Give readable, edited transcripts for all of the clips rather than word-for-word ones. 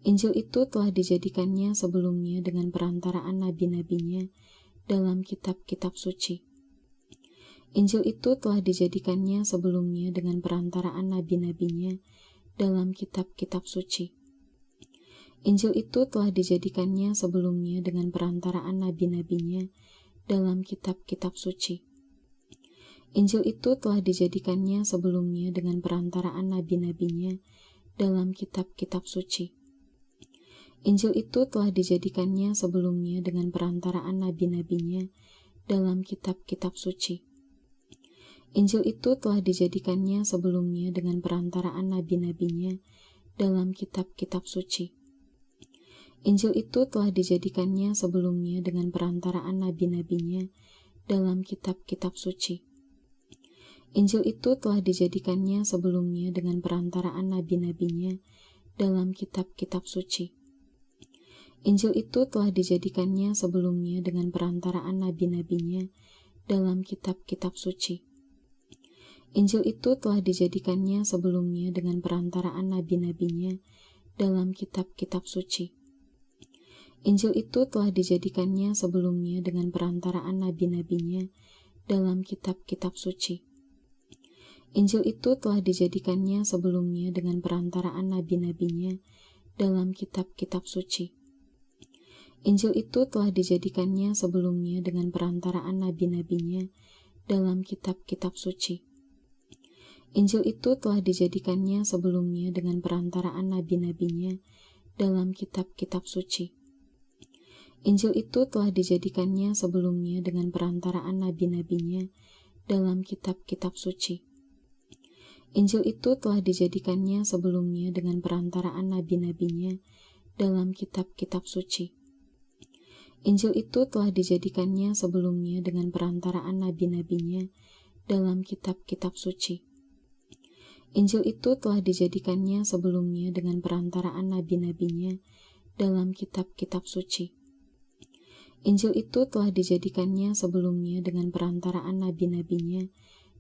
Injil itu telah dijadikannya sebelumnya dengan perantaraan nabi-nabinya dalam kitab-kitab suci. Injil itu telah dijadikannya sebelumnya dengan perantaraan nabi-nabinya dalam kitab-kitab suci. Injil itu telah dijadikannya sebelumnya dengan perantaraan nabi-nabinya dalam kitab-kitab suci. Injil itu telah dijadikannya sebelumnya dengan perantaraan nabi-nabinya dalam kitab-kitab suci. Injil itu telah dijadikannya sebelumnya dengan perantaraan nabi-nabinya dalam kitab-kitab suci. Injil itu telah dijadikannya sebelumnya dengan perantaraan nabi-nabinya dalam kitab-kitab suci. Injil itu telah dijadikannya sebelumnya dengan perantaraan nabi-nabinya dalam kitab-kitab suci. Injil itu telah dijadikannya sebelumnya dengan perantaraan nabi-nabinya dalam kitab-kitab suci. Injil itu telah dijadikannya sebelumnya dengan perantaraan nabi-nabinya dalam kitab-kitab suci. Injil itu telah dijadikannya sebelumnya dengan perantaraan nabi-nabinya dalam kitab-kitab suci. Injil itu telah dijadikannya sebelumnya dengan perantaraan nabi-nabinya dalam kitab-kitab suci. Injil itu telah dijadikannya sebelumnya dengan perantaraan nabi-nabinya dalam kitab-kitab suci. Injil itu telah dijadikannya sebelumnya dengan perantaraan nabi-nabinya dalam kitab-kitab suci. Injil itu telah dijadikannya sebelumnya dengan perantaraan nabi-nabinya dalam kitab-kitab suci. Injil itu telah dijadikannya sebelumnya dengan perantaraan nabi-nabinya dalam kitab-kitab suci. Injil itu telah dijadikannya sebelumnya dengan perantaraan nabi-nabinya dalam kitab-kitab suci. Injil itu telah dijadikannya sebelumnya dengan perantaraan nabi-nabinya dalam kitab-kitab suci. Injil itu telah dijadikannya sebelumnya dengan perantaraan nabi-nabinya dalam kitab-kitab suci. Injil itu telah dijadikannya sebelumnya dengan perantaraan nabi-nabinya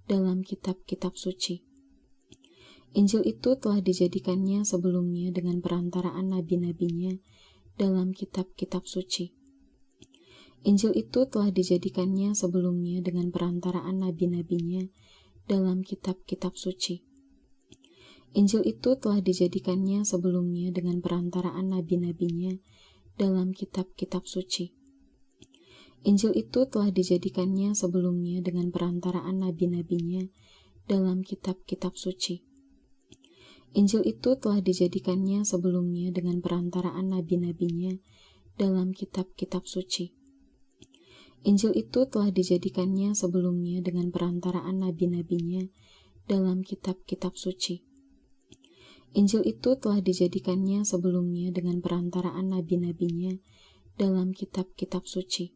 dalam kitab-kitab suci. Injil itu telah dijadikannya sebelumnya dengan perantaraan nabi-nabinya dalam kitab-kitab suci. Injil itu telah dijadikannya sebelumnya dengan perantaraan nabi-nabinya dalam kitab-kitab suci. Injil itu telah dijadikannya sebelumnya dengan perantaraan nabi-nabinya dalam kitab-kitab suci. Injil itu telah dijadikannya sebelumnya dengan perantaraan nabi-nabinya dalam kitab-kitab suci. Injil itu telah dijadikannya sebelumnya dengan perantaraan nabi-nabinya dalam kitab-kitab suci. Injil itu telah dijadikannya sebelumnya dengan perantaraan nabi-nabinya dalam kitab-kitab suci. Injil itu telah dijadikannya sebelumnya dengan perantaraan nabi-nabinya dalam kitab-kitab suci.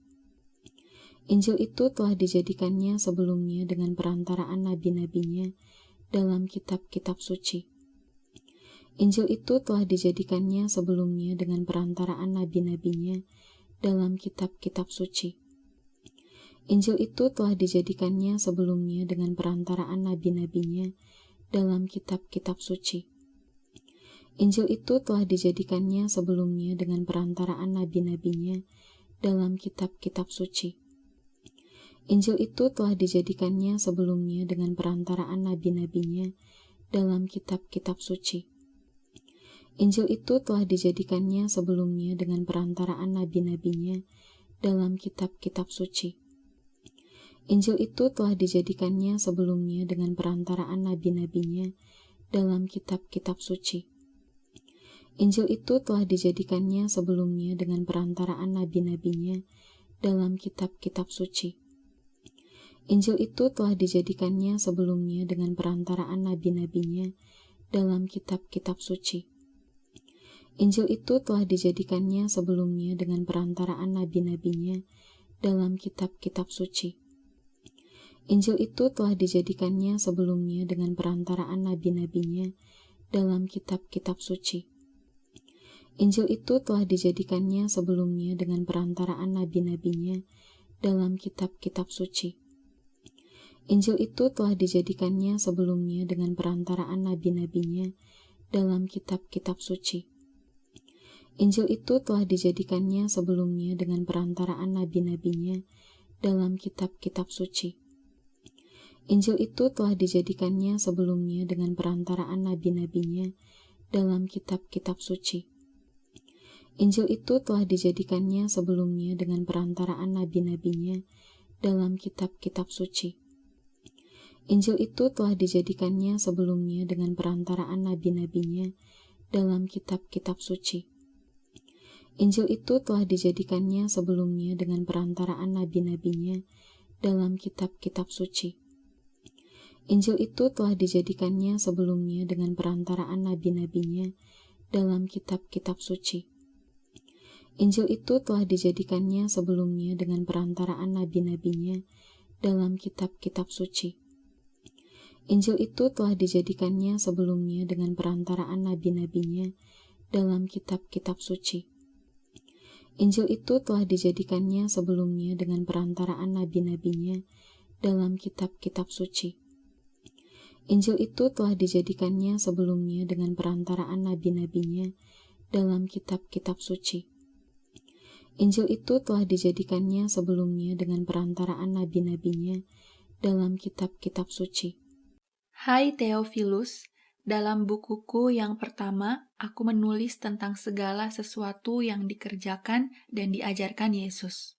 Injil itu telah dijadikannya sebelumnya dengan perantaraan nabi-nabinya dalam kitab-kitab suci. Injil itu telah dijadikannya sebelumnya dengan perantaraan nabi-nabinya dalam kitab-kitab suci. Injil itu telah dijadikannya sebelumnya dengan perantaraan nabi-nabinya dalam kitab-kitab suci. Injil itu telah dijadikannya sebelumnya dengan perantaraan nabi-nabinya dalam kitab-kitab suci. Injil itu telah dijadikannya sebelumnya dengan perantaraan nabi-nabinya dalam kitab-kitab suci. Injil itu telah dijadikannya sebelumnya dengan perantaraan nabi-nabinya dalam kitab-kitab suci. Injil itu telah dijadikannya sebelumnya dengan perantaraan nabi-nabinya dalam kitab-kitab suci. Injil itu telah dijadikannya sebelumnya dengan perantaraan nabi-nabinya dalam kitab-kitab suci. Injil itu telah dijadikannya sebelumnya dengan perantaraan nabi-nabinya dalam kitab-kitab suci. Injil itu telah dijadikannya sebelumnya dengan perantaraan nabi-nabinya dalam kitab-kitab suci. Injil itu telah dijadikannya sebelumnya dengan perantaraan nabi-nabinya dalam kitab-kitab suci. Injil itu telah dijadikannya sebelumnya dengan perantaraan nabi-nabinya dalam kitab-kitab suci. Injil itu telah dijadikannya sebelumnya dengan perantaraan nabi-nabinya dalam kitab-kitab suci. Injil itu telah dijadikannya sebelumnya dengan perantaraan nabi-nabinya dalam kitab-kitab suci. Injil itu telah dijadikannya sebelumnya dengan perantaraan nabi-nabinya dalam kitab-kitab suci. Injil itu telah dijadikannya sebelumnya dengan perantaraan nabi-nabinya dalam kitab-kitab suci. Injil itu telah dijadikannya sebelumnya dengan perantaraan nabi-nabinya dalam kitab-kitab suci. Injil itu telah dijadikannya sebelumnya dengan perantaraan nabi-nabinya dalam kitab-kitab suci. Injil itu telah dijadikannya sebelumnya dengan perantaraan nabi-nabinya dalam kitab-kitab suci. Injil itu telah dijadikannya sebelumnya dengan perantaraan nabi-nabinya dalam kitab-kitab suci. Injil itu telah dijadikannya sebelumnya dengan perantaraan nabi-nabinya dalam kitab-kitab suci. Injil itu telah dijadikannya sebelumnya dengan perantaraan nabi-nabinya dalam kitab-kitab suci. Injil itu telah dijadikannya sebelumnya dengan perantaraan nabi-nabinya dalam kitab-kitab suci. Injil itu telah dijadikannya sebelumnya dengan perantaraan nabi-nabinya dalam kitab-kitab suci. Hai Theophilus, dalam bukuku yang pertama, aku menulis tentang segala sesuatu yang dikerjakan dan diajarkan Yesus.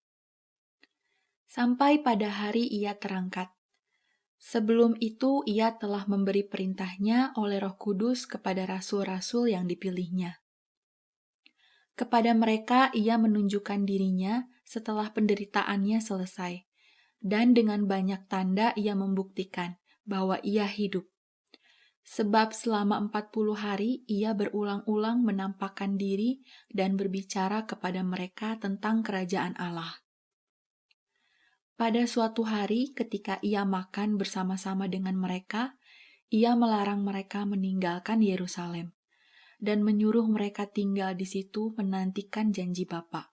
Sampai pada hari ia terangkat. Sebelum itu ia telah memberi perintahnya oleh Roh Kudus kepada rasul-rasul yang dipilihnya. Kepada mereka ia menunjukkan dirinya setelah penderitaannya selesai, dan dengan banyak tanda ia membuktikan bahwa ia hidup. Sebab selama 40 hari ia berulang-ulang menampakkan diri dan berbicara kepada mereka tentang kerajaan Allah. Pada suatu hari ketika ia makan bersama-sama dengan mereka, ia melarang mereka meninggalkan Yerusalem dan menyuruh mereka tinggal di situ menantikan janji Bapa.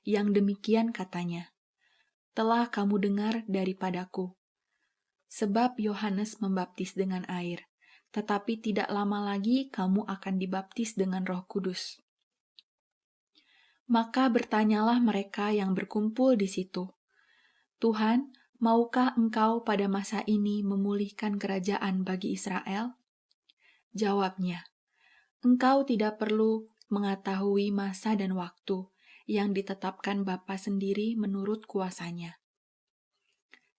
Yang demikian katanya, "Telah kamu dengar daripadaku. Sebab Yohanes membaptis dengan air, tetapi tidak lama lagi kamu akan dibaptis dengan Roh Kudus." Maka bertanyalah mereka yang berkumpul di situ, "Tuhan, maukah Engkau pada masa ini memulihkan kerajaan bagi Israel?" Jawabnya, "Engkau tidak perlu mengetahui masa dan waktu yang ditetapkan Bapa sendiri menurut kuasanya.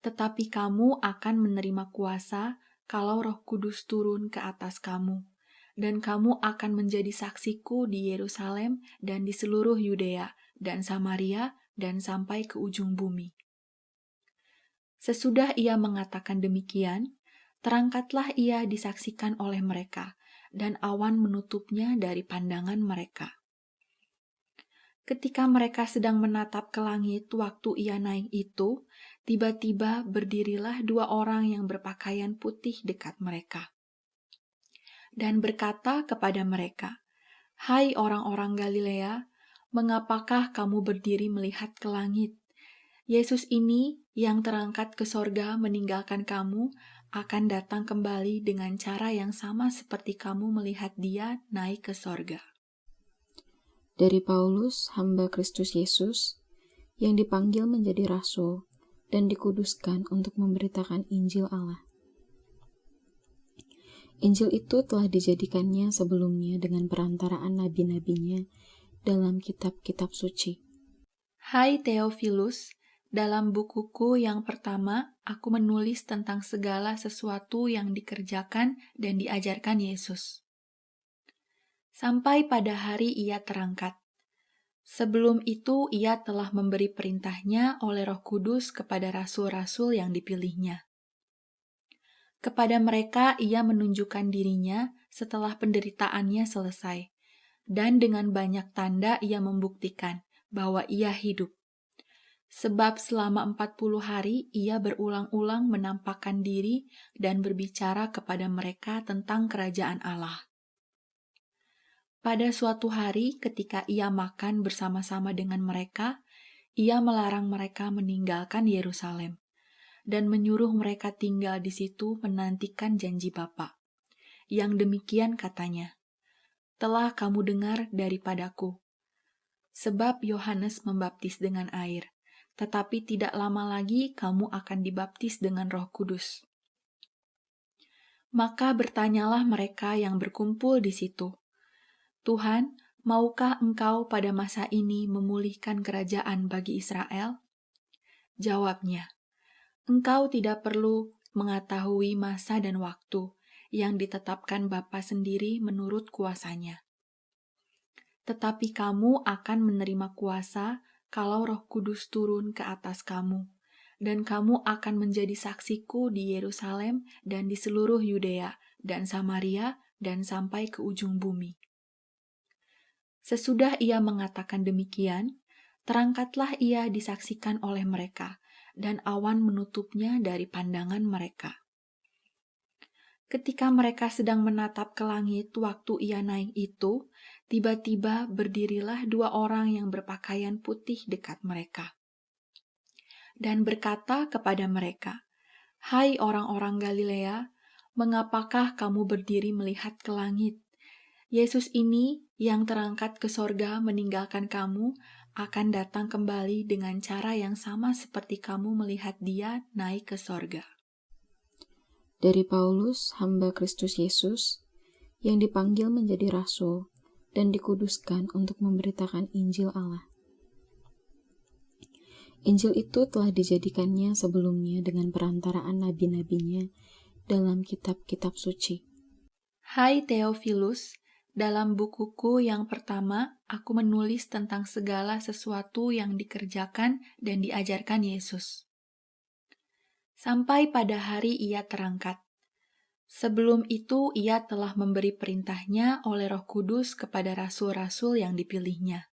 Tetapi kamu akan menerima kuasa kalau Roh Kudus turun ke atas kamu, dan kamu akan menjadi saksiku di Yerusalem dan di seluruh Yudea dan Samaria dan sampai ke ujung bumi." Sesudah ia mengatakan demikian, terangkatlah ia disaksikan oleh mereka, dan awan menutupnya dari pandangan mereka. Ketika mereka sedang menatap ke langit waktu ia naik itu, tiba-tiba berdirilah 2 orang yang berpakaian putih dekat mereka, dan berkata kepada mereka, "Hai orang-orang Galilea, mengapakah kamu berdiri melihat ke langit? Yesus ini yang terangkat ke sorga meninggalkan kamu, akan datang kembali dengan cara yang sama seperti kamu melihat dia naik ke sorga." Dari Paulus, hamba Kristus Yesus, yang dipanggil menjadi rasul dan dikuduskan untuk memberitakan Injil Allah. Injil itu telah dijadikannya sebelumnya dengan perantaraan nabi-nabinya dalam kitab-kitab suci. Hai Theophilus, dalam bukuku yang pertama, aku menulis tentang segala sesuatu yang dikerjakan dan diajarkan Yesus. Sampai pada hari ia terangkat. Sebelum itu ia telah memberi perintahnya oleh Roh Kudus kepada rasul-rasul yang dipilihnya. Kepada mereka ia menunjukkan dirinya setelah penderitaannya selesai, dan dengan banyak tanda ia membuktikan bahwa ia hidup. Sebab selama 40 hari ia berulang-ulang menampakkan diri dan berbicara kepada mereka tentang kerajaan Allah. Pada suatu hari ketika ia makan bersama-sama dengan mereka, ia melarang mereka meninggalkan Yerusalem dan menyuruh mereka tinggal di situ menantikan janji Bapa. Yang demikian katanya, "Telah kamu dengar daripadaku. Sebab Yohanes membaptis dengan air, tetapi tidak lama lagi kamu akan dibaptis dengan Roh Kudus." Maka bertanyalah mereka yang berkumpul di situ, "Tuhan, maukah Engkau pada masa ini memulihkan kerajaan bagi Israel?" Jawabnya, "Engkau tidak perlu mengetahui masa dan waktu yang ditetapkan Bapa sendiri menurut kuasanya. Tetapi kamu akan menerima kuasa kalau Roh Kudus turun ke atas kamu, dan kamu akan menjadi saksiku di Yerusalem dan di seluruh Yudea dan Samaria dan sampai ke ujung bumi." Sesudah ia mengatakan demikian, terangkatlah ia disaksikan oleh mereka, dan awan menutupnya dari pandangan mereka. Ketika mereka sedang menatap ke langit waktu ia naik itu, tiba-tiba berdirilah 2 orang yang berpakaian putih dekat mereka, dan berkata kepada mereka, "Hai orang-orang Galilea, mengapakah kamu berdiri melihat ke langit? Yesus ini yang terangkat ke sorga meninggalkan kamu, akan datang kembali dengan cara yang sama seperti kamu melihat dia naik ke sorga." Dari Paulus, hamba Kristus Yesus, yang dipanggil menjadi rasul dan dikuduskan untuk memberitakan Injil Allah. Injil itu telah dijadikannya sebelumnya dengan perantaraan nabi-nabinya dalam kitab-kitab suci. Hai Theophilus, dalam bukuku yang pertama, aku menulis tentang segala sesuatu yang dikerjakan dan diajarkan Yesus, sampai pada hari ia terangkat. Sebelum itu ia telah memberi perintahnya oleh Roh Kudus kepada rasul-rasul yang dipilihnya.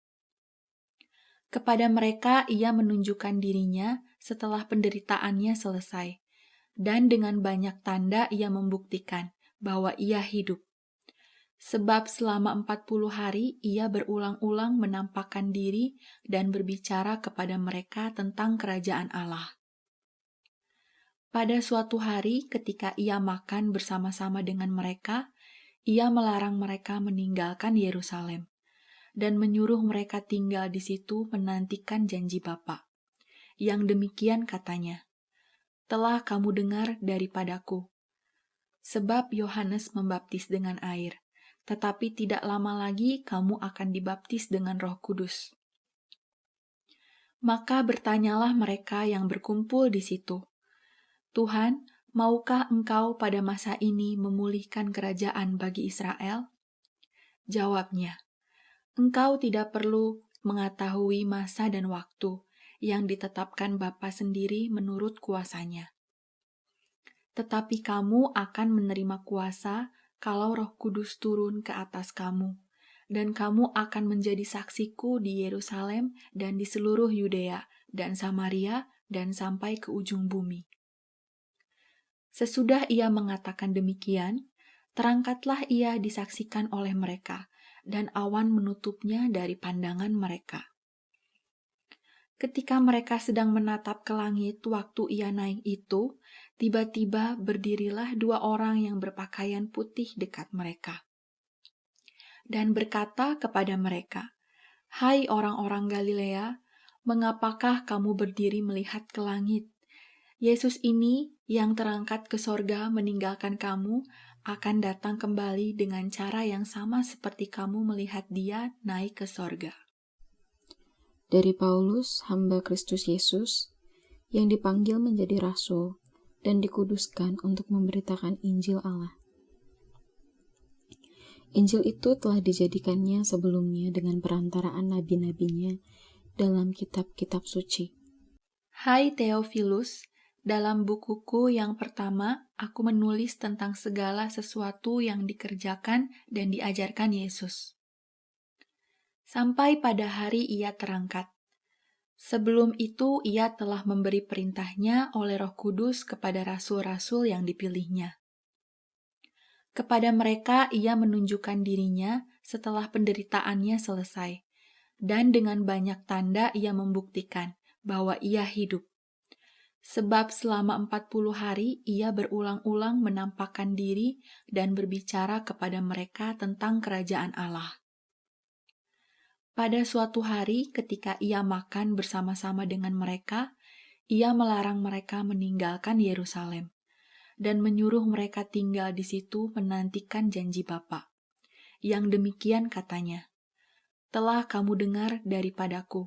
Kepada mereka ia menunjukkan dirinya setelah penderitaannya selesai, dan dengan banyak tanda ia membuktikan bahwa ia hidup. Sebab selama 40 hari ia berulang-ulang menampakkan diri dan berbicara kepada mereka tentang kerajaan Allah. Pada suatu hari ketika ia makan bersama-sama dengan mereka, ia melarang mereka meninggalkan Yerusalem dan menyuruh mereka tinggal di situ menantikan janji Bapa. Yang demikian katanya, "Telah kamu dengar daripadaku. Sebab Yohanes membaptis dengan air, tetapi tidak lama lagi kamu akan dibaptis dengan Roh Kudus." Maka bertanyalah mereka yang berkumpul di situ, "Tuhan, maukah Engkau pada masa ini memulihkan kerajaan bagi Israel?" Jawabnya, "Engkau tidak perlu mengetahui masa dan waktu yang ditetapkan Bapa sendiri menurut kuasanya. Tetapi kamu akan menerima kuasa kalau Roh Kudus turun ke atas kamu, dan kamu akan menjadi saksiku di Yerusalem dan di seluruh Yudea dan Samaria dan sampai ke ujung bumi." Sesudah ia mengatakan demikian, terangkatlah ia disaksikan oleh mereka, dan awan menutupnya dari pandangan mereka. Ketika mereka sedang menatap ke langit waktu ia naik itu, tiba-tiba berdirilah 2 orang yang berpakaian putih dekat mereka, dan berkata kepada mereka, "Hai orang-orang Galilea, mengapakah kamu berdiri melihat ke langit? Yesus ini yang terangkat ke sorga meninggalkan kamu, akan datang kembali dengan cara yang sama seperti kamu melihat dia naik ke sorga." Dari Paulus, hamba Kristus Yesus, yang dipanggil menjadi rasul dan dikuduskan untuk memberitakan Injil Allah. Injil itu telah dijadikannya sebelumnya dengan perantaraan nabi-nabinya dalam kitab-kitab suci. Hai Theophilus, dalam bukuku yang pertama, aku menulis tentang segala sesuatu yang dikerjakan dan diajarkan Yesus, sampai pada hari ia terangkat. Sebelum itu ia telah memberi perintahnya oleh Roh Kudus kepada rasul-rasul yang dipilihnya. Kepada mereka ia menunjukkan dirinya setelah penderitaannya selesai, dan dengan banyak tanda ia membuktikan bahwa ia hidup. Sebab selama 40 hari ia berulang-ulang menampakkan diri dan berbicara kepada mereka tentang kerajaan Allah. Pada suatu hari ketika ia makan bersama-sama dengan mereka, ia melarang mereka meninggalkan Yerusalem dan menyuruh mereka tinggal di situ menantikan janji Bapa. Yang demikian katanya, "Telah kamu dengar daripadaku.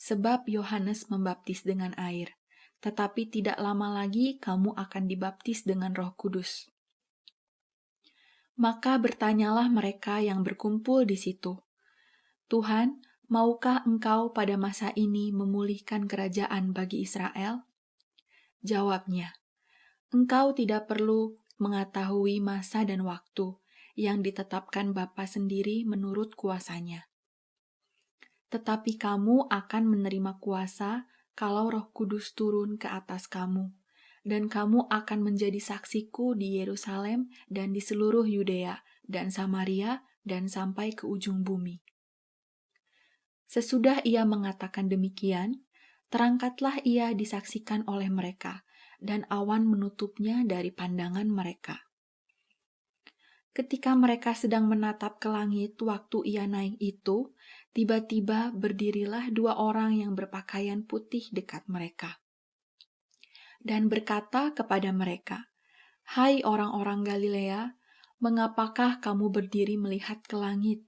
Sebab Yohanes membaptis dengan air, tetapi tidak lama lagi kamu akan dibaptis dengan Roh Kudus." Maka bertanyalah mereka yang berkumpul di situ, "Tuhan, maukah Engkau pada masa ini memulihkan kerajaan bagi Israel?" Jawabnya, "Engkau tidak perlu mengetahui masa dan waktu yang ditetapkan Bapa sendiri menurut kuasanya. Tetapi kamu akan menerima kuasa kalau Roh Kudus turun ke atas kamu, dan kamu akan menjadi saksiku di Yerusalem dan di seluruh Yudea dan Samaria dan sampai ke ujung bumi." Sesudah ia mengatakan demikian, terangkatlah ia disaksikan oleh mereka, dan awan menutupnya dari pandangan mereka. Ketika mereka sedang menatap ke langit waktu ia naik itu, tiba-tiba berdirilah 2 orang yang berpakaian putih dekat mereka, dan berkata kepada mereka, "Hai orang-orang Galilea, mengapakah kamu berdiri melihat ke langit?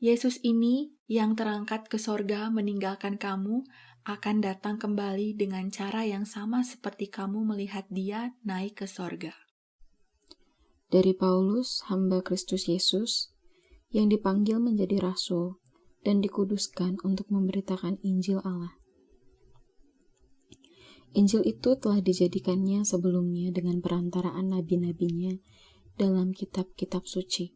Yesus ini yang terangkat ke sorga meninggalkan kamu akan datang kembali dengan cara yang sama seperti kamu melihat dia naik ke sorga." Dari Paulus, hamba Kristus Yesus, yang dipanggil menjadi rasul dan dikuduskan untuk memberitakan Injil Allah. Injil itu telah dijadikannya sebelumnya dengan perantaraan nabi-nabinya dalam kitab-kitab suci.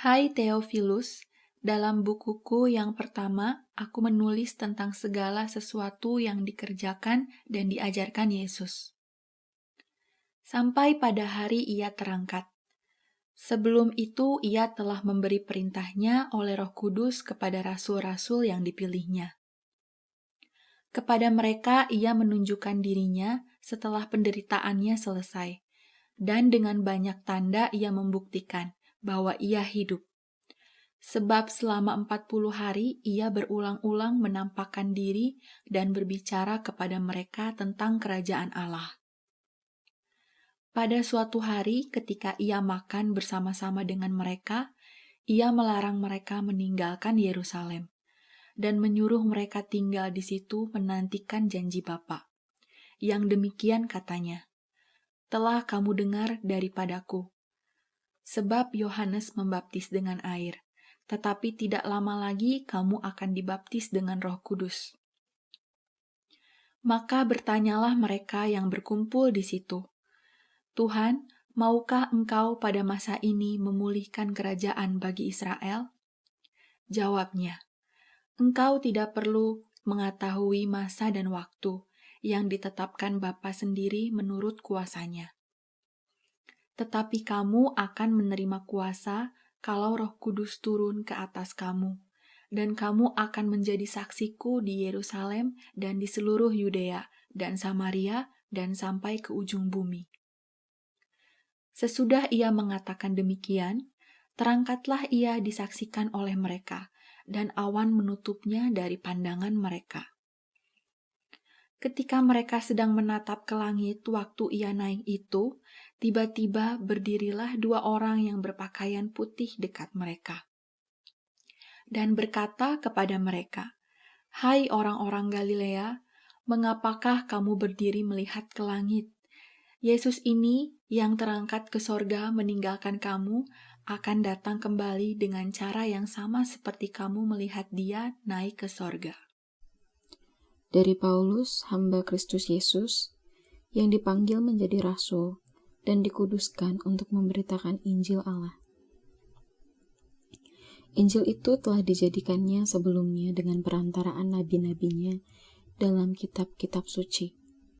Hai Theophilus, dalam bukuku yang pertama, aku menulis tentang segala sesuatu yang dikerjakan dan diajarkan Yesus, sampai pada hari ia terangkat. Sebelum itu ia telah memberi perintahnya oleh Roh Kudus kepada rasul-rasul yang dipilihnya. Kepada mereka ia menunjukkan dirinya setelah penderitaannya selesai, dan dengan banyak tanda ia membuktikan bahwa ia hidup. Sebab selama 40 hari ia berulang-ulang menampakkan diri dan berbicara kepada mereka tentang kerajaan Allah. Pada suatu hari ketika ia makan bersama-sama dengan mereka, ia melarang mereka meninggalkan Yerusalem dan menyuruh mereka tinggal di situ menantikan janji Bapa. Yang demikian katanya, "Telah kamu dengar daripadaku. Sebab Yohanes membaptis dengan air, tetapi tidak lama lagi kamu akan dibaptis dengan Roh Kudus." Maka bertanyalah mereka yang berkumpul di situ, "Tuhan, maukah Engkau pada masa ini memulihkan kerajaan bagi Israel?" Jawabnya, "Engkau tidak perlu mengetahui masa dan waktu yang ditetapkan Bapa sendiri menurut kuasanya. Tetapi kamu akan menerima kuasa kalau Roh Kudus turun ke atas kamu, dan kamu akan menjadi saksiku di Yerusalem dan di seluruh Yudea dan Samaria dan sampai ke ujung bumi." Sesudah ia mengatakan demikian, terangkatlah ia disaksikan oleh mereka, dan awan menutupnya dari pandangan mereka. Ketika mereka sedang menatap ke langit waktu ia naik itu, tiba-tiba berdirilah 2 orang yang berpakaian putih dekat mereka, dan berkata kepada mereka, "Hai orang-orang Galilea, mengapakah kamu berdiri melihat ke langit? Yesus ini yang terangkat ke sorga meninggalkan kamu akan datang kembali dengan cara yang sama seperti kamu melihat dia naik ke sorga." Dari Paulus, hamba Kristus Yesus, yang dipanggil menjadi rasul dan dikuduskan untuk memberitakan Injil Allah. Injil itu telah dijadikannya sebelumnya dengan perantaraan nabi-nabinya dalam kitab-kitab suci.